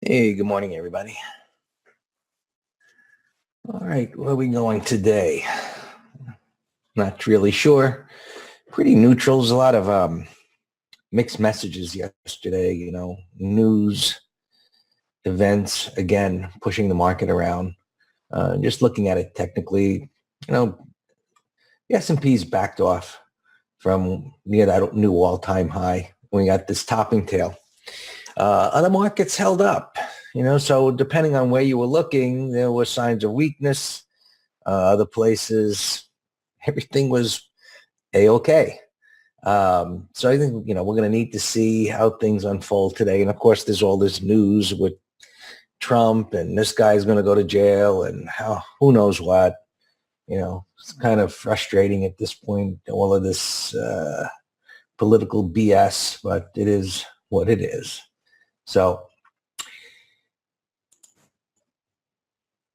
Hey, good morning, everybody. All right, where are we going today? Not really sure. Pretty neutral. There's a lot of mixed messages yesterday, news, events, again, pushing the market around. Just looking at it technically, the S&P's backed off from near that new all-time high. We got this topping tail. Other markets held up, so depending on where you were looking, there were signs of weakness. Other places, everything was A-okay. So I think, we're going to need to see how things unfold today. And of course, there's all this news with Trump and this guy's going to go to jail and who knows what. It's kind of frustrating at this point, all of this political BS, but it is what it is. So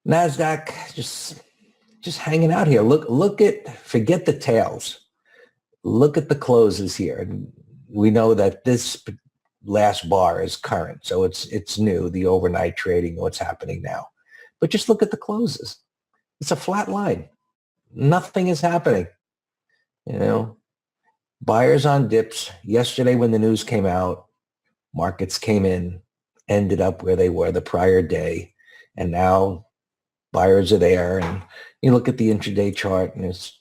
NASDAQ just hanging out here. Forget the tails. Look at the closes here. We know that this last bar is current, so it's new, the overnight trading, what's happening now. But just look at the closes. It's a flat line. Nothing is happening. Buyers on dips. Yesterday when the news came out, markets came in, ended up where they were the prior day, and now buyers are there. And you look at the intraday chart, and it's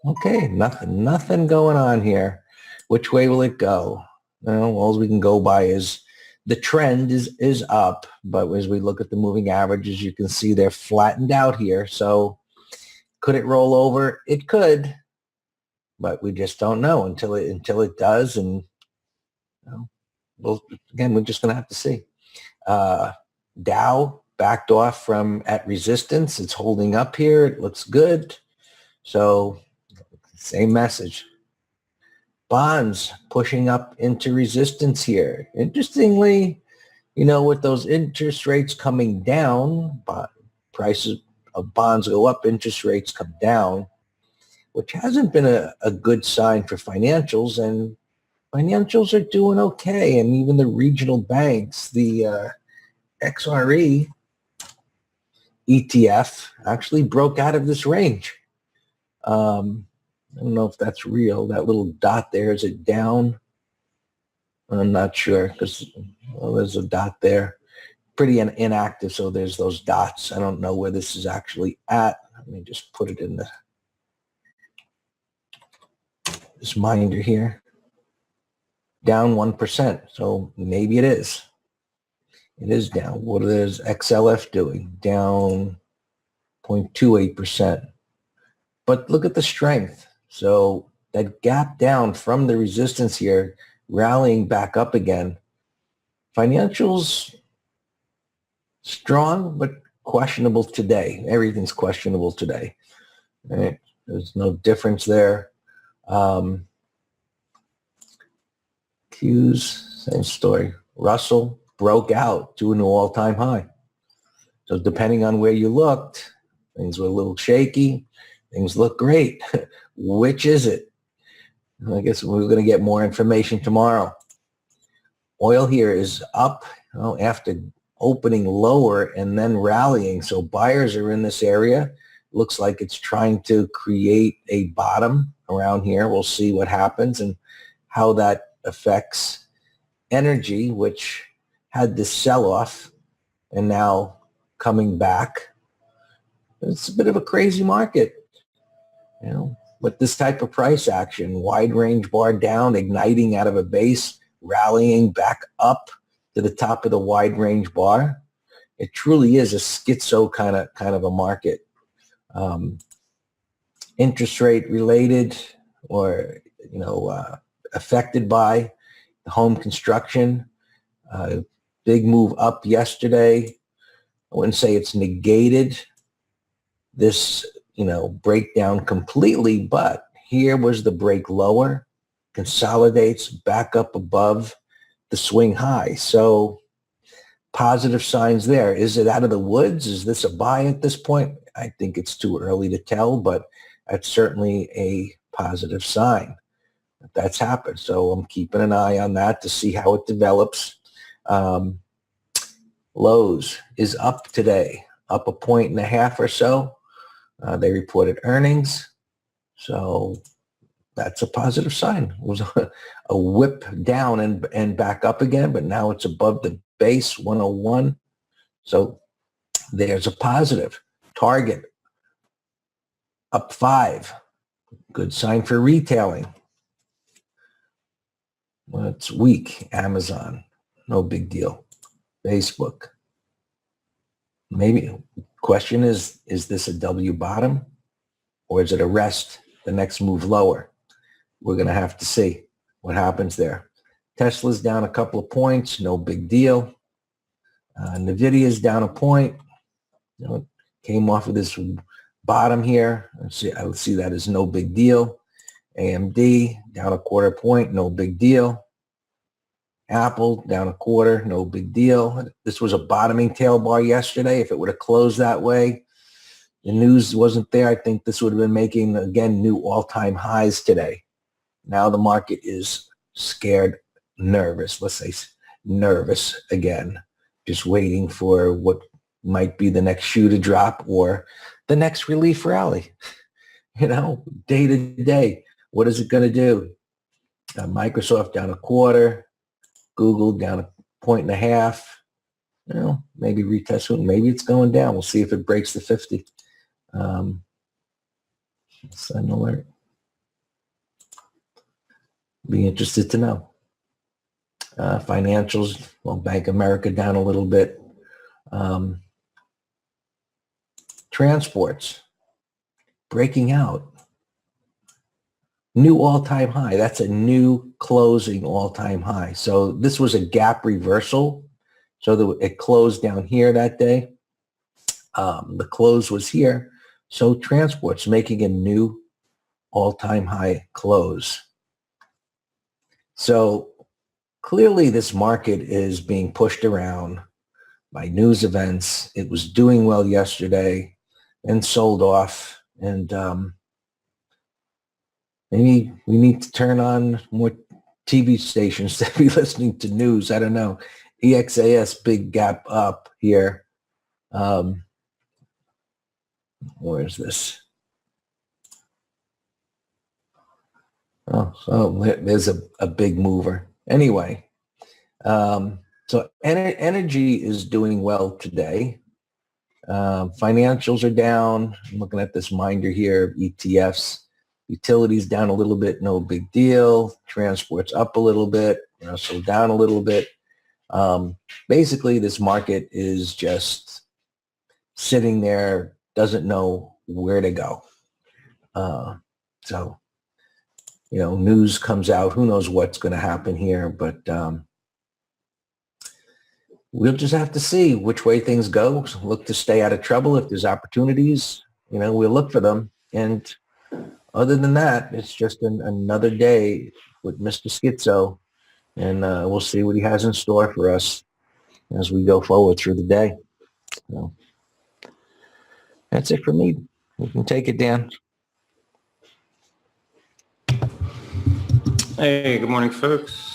okay, nothing going on here. Which way will it go? All we can go by is the trend is up, but as we look at the moving averages, you can see they're flattened out here. So could it roll over? It could, but we just don't know until it does. And we're just going to have to see. Dow backed off from at resistance. It's holding up here. It looks good. So same message. Bonds pushing up into resistance here. Interestingly, with those interest rates coming down, prices of bonds go up, interest rates come down, which hasn't been a good sign for financials. And financials are doing okay. And even the regional banks, the XRE ETF actually broke out of this range. I don't know if that's real. That little dot there, is it down? I'm not sure because there's a dot there. Pretty inactive, so there's those dots. I don't know where this is actually at. Let me just put it in this minder here. Down 1%, so maybe it is. It is down. What is XLF doing? Down 0.28%. But look at the strength. So that gap down from the resistance here, rallying back up again. Financials strong, but questionable today. Everything's questionable today. Right? There's no difference there. Qs, same story. Russell broke out to a new all-time high. So depending on where you looked, things were a little shaky. Things look great. Which is it? I guess we're going to get more information tomorrow. Oil here is up after opening lower and then rallying. So buyers are in this area. Looks like it's trying to create a bottom around here. We'll see what happens and how that affects energy, which had this sell-off and now coming back. It's a bit of a crazy market. With this type of price action, wide range bar down, igniting out of a base, rallying back up to the top of the wide range bar. It truly is a schizo kind of a market. Interest rate related or, affected by the home construction. Big move up yesterday. I wouldn't say it's negated this breakdown completely, but here was the break lower, consolidates back up above the swing high. So positive signs there. Is it out of the woods? Is this a buy at this point? I think it's too early to tell, but that's certainly a positive sign that that's happened. So I'm keeping an eye on that to see how it develops. Lowe's is up today, up 1.5 or so. They reported earnings, so that's a positive sign. It was a whip down and back up again, but now it's above the base 101. So there's a positive. Target up 5. Good sign for retailing. Well, it's weak. Amazon, no big deal. Facebook. Maybe question is this a W bottom or is it a rest, the next move lower? We're going to have to see what happens there. Tesla's down a couple of points, no big deal. Nvidia's down a point. You know, came off of this bottom here. I would see that as no big deal. AMD down a 1/4 point, no big deal. Apple down a 1/4, no big deal. This was a bottoming tail bar yesterday. If it would have closed that way, the news wasn't there. I think this would have been making, again, new all-time highs today. Now the market is scared, nervous. Let's say nervous again, just waiting for what might be the next shoe to drop or the next relief rally. You know, day to day, what is it going to do? Microsoft down a 1/4. Google down 1.5. You know, maybe retest it. Maybe it's going down. We'll see if it breaks the 50. Sudden alert. Be interested to know. Financials, well, Bank of America down a little bit. Transports breaking out. New all-time high. That's a new closing all-time high. So this was a gap reversal. So it closed down here that day. The close was here. So transport's making a new all-time high close. So clearly this market is being pushed around by news events. It was doing well yesterday and sold off. And maybe we need to turn on more TV stations to be listening to news. I don't know. EXAS, big gap up here. Where is this? Oh, so there's a big mover. Anyway, so energy is doing well today. Financials are down. I'm looking at this minder here, ETFs. Utilities down a little bit, no big deal. Transport's up a little bit, so down a little bit. Basically, this market is just sitting there, doesn't know where to go. So, news comes out. Who knows what's going to happen here, but we'll just have to see which way things go. Look to stay out of trouble. If there's opportunities, we'll look for them. And other than that, it's just another day with Mr. Schizo, and we'll see what he has in store for us as we go forward through the day. So that's it for me. You can take it, Dan. Hey, good morning, folks.